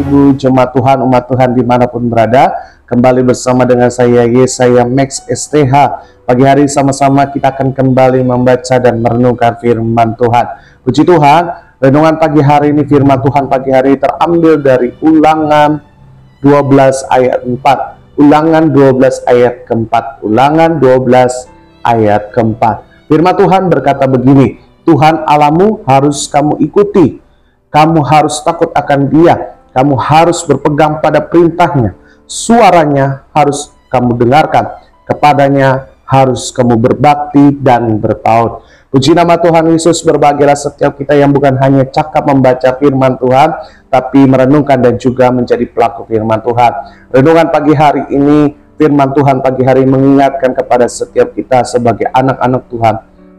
Ibu jemaat Tuhan, umat Tuhan dimanapun berada. Kembali bersama dengan saya Yesaya Max STH. Pagi hari sama-sama kita akan kembali membaca dan merenungkan firman Tuhan. Puji Tuhan, renungan pagi hari ini, firman Tuhan pagi hari terambil dari Ulangan 12 ayat 4. Ulangan 12 ayat keempat. Ulangan 12 ayat keempat. Firman Tuhan berkata begini, Tuhan Allahmu harus kamu ikuti. Kamu harus takut akan Dia. Kamu harus berpegang pada perintahnya. Suaranya harus kamu dengarkan. Kepadanya harus kamu berbakti dan berpaut. Puji nama Tuhan Yesus, berbahagialah setiap kita yang bukan hanya cakap membaca firman Tuhan, tapi merenungkan dan juga menjadi pelaku firman Tuhan. Renungan pagi hari ini, firman Tuhan pagi hari mengingatkan kepada setiap kita sebagai anak-anak Tuhan,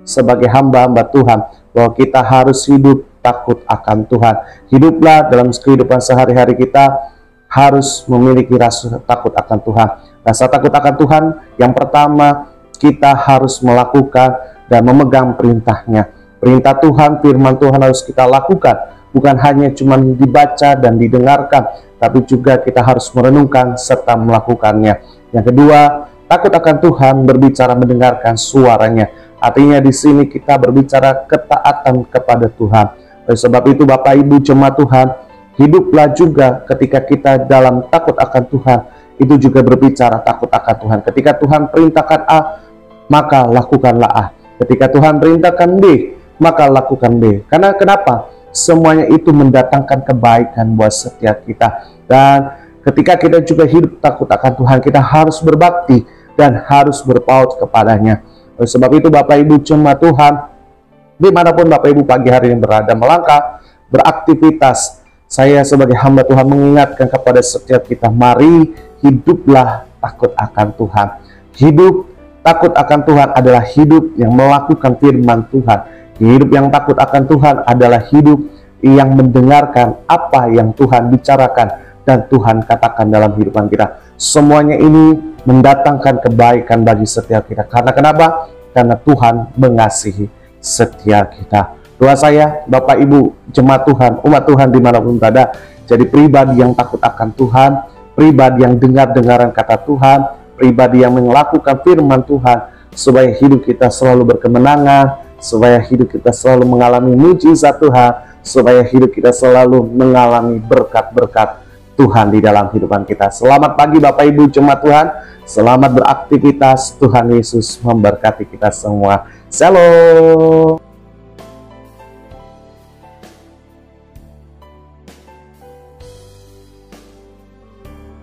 sebagai hamba-hamba Tuhan, bahwa kita harus hidup takut akan Tuhan. Hiduplah dalam kehidupan sehari-hari kita harus memiliki rasa takut akan Tuhan. Rasa takut akan Tuhan yang pertama, kita harus melakukan dan memegang perintahnya. Perintah Tuhan, firman Tuhan harus kita lakukan. Bukan hanya cuma dibaca dan didengarkan, tapi juga kita harus merenungkan serta melakukannya. Yang kedua, takut akan Tuhan berbicara mendengarkan suaranya. Artinya di sini kita berbicara ketaatan kepada Tuhan. Oleh sebab itu Bapak Ibu jemaat Tuhan, hiduplah juga ketika kita dalam takut akan Tuhan, itu juga berbicara takut akan Tuhan. Ketika Tuhan perintahkan A, maka lakukanlah A. Ketika Tuhan perintahkan B, maka lakukan B. Karena kenapa? Semuanya itu mendatangkan kebaikan buat setiap kita. Dan ketika kita juga hidup takut akan Tuhan, kita harus berbakti dan harus berpaut kepadanya. Oleh sebab itu Bapak Ibu jemaat Tuhan, dimanapun Bapak Ibu pagi hari ini berada, melangkah, beraktivitas, saya sebagai hamba Tuhan mengingatkan kepada setiap kita, mari hiduplah takut akan Tuhan. Hidup takut akan Tuhan adalah hidup yang melakukan firman Tuhan. Hidup yang takut akan Tuhan adalah hidup yang mendengarkan apa yang Tuhan bicarakan dan Tuhan katakan dalam kehidupan kita. Semuanya ini mendatangkan kebaikan bagi setiap kita. Karena kenapa? Karena Tuhan mengasihi setiap kita. Doa saya, Bapak Ibu jemaat Tuhan, umat Tuhan dimanapun berada, jadi pribadi yang takut akan Tuhan, pribadi yang dengar-dengaran kata Tuhan, pribadi yang melakukan firman Tuhan, supaya hidup kita selalu berkemenangan, supaya hidup kita selalu mengalami mujizat Tuhan, supaya hidup kita selalu mengalami berkat-berkat Tuhan di dalam kehidupan kita. Selamat pagi Bapak Ibu jemaat Tuhan, selamat beraktivitas. Tuhan Yesus memberkati kita semua. Shalom.